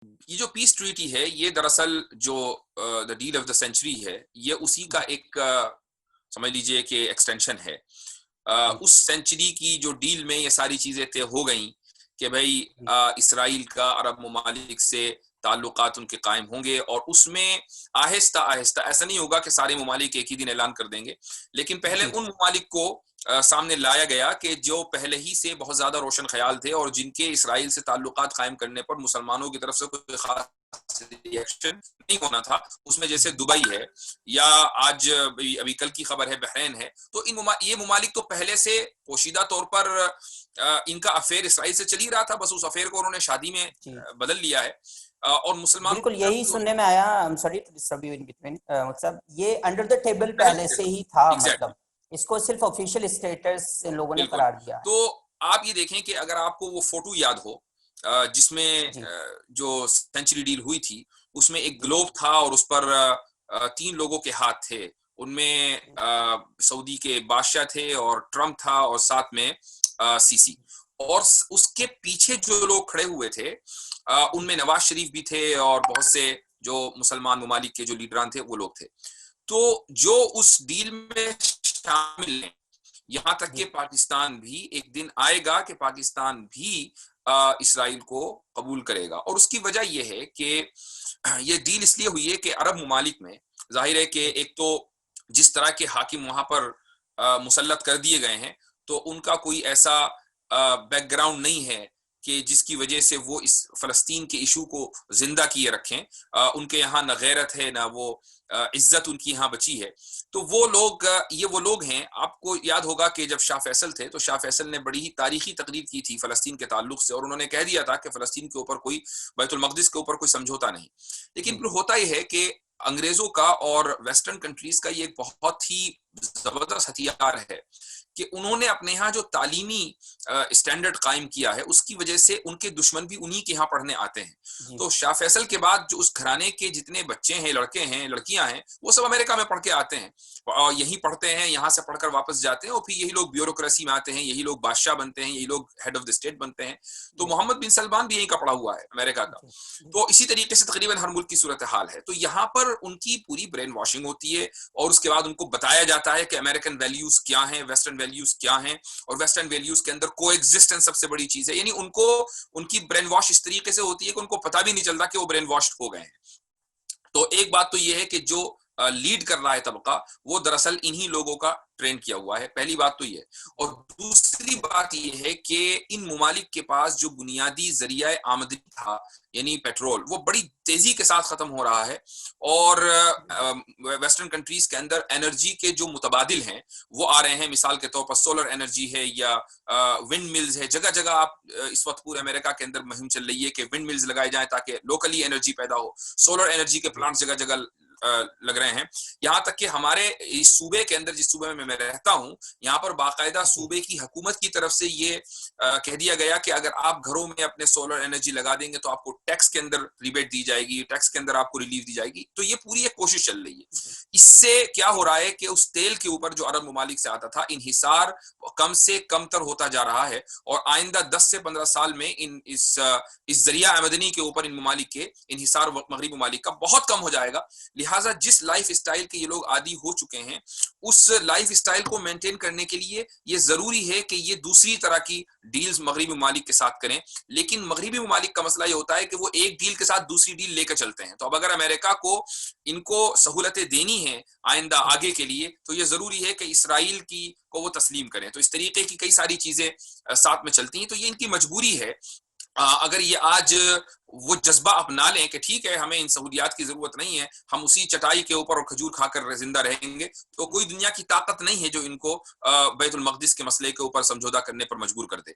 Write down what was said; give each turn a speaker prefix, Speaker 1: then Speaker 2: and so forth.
Speaker 1: ये जो peace treaty है, ये दरअसल जो the deal of the century है, ये उसी का एक समझ लीजिए कि एक्सटेंशन है।
Speaker 2: जी,
Speaker 1: उस सेंचुरी की जो डील में ये सारी चीजें तय हो गई कि भाई
Speaker 2: जी,
Speaker 1: इसराइल का अरब ममालिक से ताल्लुकात उनके कायम होंगे, और उसमें आहिस्ता आहिस्ता ऐसा नहीं होगा कि सारे ममालिक एक ही दिन ऐलान कर देंगे, लेकिन पहले
Speaker 2: जी,
Speaker 1: उन ममालिक को सामने लाया गया कि जो पहले ही से बहुत ज्यादा रोशन ख्याल थे और जिनके इसराइल से ताल्लुकात कायम करने पर मुसलमानों की तरफ से कोई खास रिएक्शन नहीं होना था। उसमें जैसे दुबई है, या आज अभी कल की खबर है बहरीन है। तो ये ममालिक तो पहले से पोशीदा तौर पर इनका अफेयर इसराइल से चल ही रहा था, बस उस अफेयर को उन्होंने शादी में
Speaker 2: जी।
Speaker 1: बदल लिया है। और मुसलमानों
Speaker 2: बिल्कुल
Speaker 1: की तरफ
Speaker 2: यही
Speaker 1: से तो
Speaker 2: सुनने में आया। I am sorry to disturb you in between, मतलब ये अंडर द टेबल पहले से ही था,
Speaker 1: एग्जैक्टली,
Speaker 2: मतलब इसको सिर्फ ऑफिशियल स्टेटस इन लोगों ने
Speaker 1: बिल्कुल।
Speaker 2: करार दिया है।
Speaker 1: तो आप ये देखें कि अगर आपको वो फोटो याद हो जिसमें
Speaker 2: जी,
Speaker 1: जो सेंचुरी डील हुई थी, उसमें एक
Speaker 2: जी,
Speaker 1: ग्लोब था और उस पर 3 लोगों के हाथ थे। उनमें सऊदी के बादशाह थे और ट्रम्प था और साथ में सीसी। और उसके पीछे जो लोग खड़े हुए थे,
Speaker 2: जी,
Speaker 1: उनमें नवाज शरीफ भी थे और बहुत से जो मुसलमान ममालिक के जो लीडरान थे वो लोग थे। तो जो उस डील में शामिल हैं, यहां तक कि
Speaker 2: जी,
Speaker 1: पाकिस्तान भी एक दिन आएगा कि पाकिस्तान भी इसराइल को कबूल करेगा। और उसकी वजह यह है कि ये डील इसलिए हुई है कि अरब ममालिक में जाहिर है कि
Speaker 2: जी,
Speaker 1: एक तो जिस तरह के हाकिम वहां पर मुसल्लत कर दिए गए हैं, तो उनका कोई ऐसा बैकग्राउंड नहीं है कि जिसकी वजह से वो इस फलस्तीन के इशू को जिंदा किए रखें। उनके यहाँ न गैरत है, ना वो इज्जत उनकी यहाँ बची है। तो वो लोग ये वो लोग हैं। आपको याद होगा कि जब शाह फैसल थे, तो शाह फैसल ने बड़ी ही तारीखी तकरीर की थी फलस्तीन के ताल्लुक से, और उन्होंने कह दिया था कि फलस्तीन के ऊपर कोई, बैतुल मकदिस के ऊपर कोई समझौता नहीं। लेकिन
Speaker 2: जी,
Speaker 1: फिर होता यह है कि अंग्रेजों का और वेस्टर्न कंट्रीज का ये एक बहुत ही जबरदस्त हथियार है कि उन्होंने अपने यहाँ जो तालीमी स्टैंडर्ड कायम किया है, उसकी वजह से उनके दुश्मन भी उन्हीं के यहाँ पढ़ने आते हैं।
Speaker 2: जी,
Speaker 1: तो शाह फैसल के बाद जो उस घराने के जितने बच्चे हैं, लड़के हैं, लड़कियां हैं, वो सब अमेरिका में पढ़ के आते हैं और यहीं पढ़ते हैं, यहाँ से पढ़कर वापस जाते हैं, और फिर यही लोग ब्यूरोक्रेसी में आते हैं, यही लोग बादशाह बनते हैं, यही लोग हेड ऑफ द स्टेट बनते हैं। तो
Speaker 2: जी,
Speaker 1: मोहम्मद बिन सलमान भी यहीं का पढ़ा हुआ है, अमेरिका का।
Speaker 2: जी, जी,
Speaker 1: तो इसी तरीके से तकरीबन हर मुल्क की सूरत हाल है। तो यहाँ पर उनकी पूरी ब्रेन वॉशिंग होती है, और उसके बाद उनको बताया जाता है कि अमेरिकन वैल्यूज क्या हैं, वेस्टर्न वैल्यूज क्या हैं, और वेस्टर्न वैल्यूज के अंदर को एग्जिस्टेंस सबसे बड़ी चीज है। यानी उनको, उनकी ब्रेन वॉश इस तरीके से होती है कि उनको पता भी नहीं चलता कि वो ब्रेन वॉश हो गए हैं। तो एक बात तो ये है कि जो लीड कर रहा है तबका, वो दरअसल इन्हीं लोगों का ट्रेन किया हुआ है। पहली बात तो ये। और
Speaker 2: जी,
Speaker 1: दूसरी बात ये है कि इन ममालिक के पास जो बुनियादी जरिया आमदनी था, यानी पेट्रोल, वो बड़ी तेजी के साथ खत्म हो रहा है। और वेस्टर्न कंट्रीज के अंदर एनर्जी के जो मुतबादिल हैं वो आ रहे हैं। मिसाल के तौर पर सोलर एनर्जी है, या विंड मिल्स है। जगह जगह आप इस वक्त पूरे अमेरिका के अंदर मुहिम चल रही है कि विंड मिल्स लगाए जाएं ताकि लोकली एनर्जी पैदा हो। सोलर एनर्जी के
Speaker 2: जी,
Speaker 1: प्लांट जगह जगह लग रहे हैं। यहाँ तक कि हमारे इस सूबे के अंदर, जिस सूबे में मैं रहता हूँ, यहाँ पर बाकायदा
Speaker 2: जी,
Speaker 1: सूबे की हुकूमत की तरफ से ये कह दिया गया कि अगर आप घरों में अपने सोलर एनर्जी लगा देंगे तो आपको टैक्स के अंदर रिबेट दी जाएगी, टैक्स के अंदर आपको रिलीफ दी जाएगी। तो ये पूरी एक कोशिश चल रही है।
Speaker 2: जी,
Speaker 1: इससे क्या हो रहा है कि उस तेल के ऊपर जो अरब ममालिक से आता था, इनहिसार कम से कम तर होता जा रहा है, और आइंदा 10 से 15 साल में इस जरिया आमदनी के ऊपर इन ममालिक के इनहिसार मगरबी ममालिक का बहुत कम हो जाएगा। लिहाजा जिस लाइफ स्टाइल के ये लोग आदी हो चुके हैं, उस लाइफ स्टाइल को मेंटेन करने के लिए ये जरूरी है कि ये दूसरी तरह की डील्स मगरबी ममालिक के साथ करें। लेकिन मगरबी ममालिक का मसला ये होता है कि वो एक डील के साथ दूसरी डील लेकर चलते हैं। तो अब अगर अमेरिका को इनको सहूलतें देनी है आइंदा
Speaker 2: जी,
Speaker 1: आगे के लिए, तो ये जरूरी है कि इसराइल की को वो तस्लीम करें। तो इस तरीके की कई सारी चीजें साथ में चलती हैं। तो ये इनकी मजबूरी है। अगर ये आज वो जज्बा अपना लें कि ठीक है, हमें इन सहूलियात की जरूरत नहीं है, हम उसी चटाई के ऊपर और खजूर खाकर जिंदा रहेंगे, तो कोई दुनिया की ताकत नहीं है जो इनको बैतुल मकदिस के मसले के ऊपर समझौता करने पर मजबूर कर दे।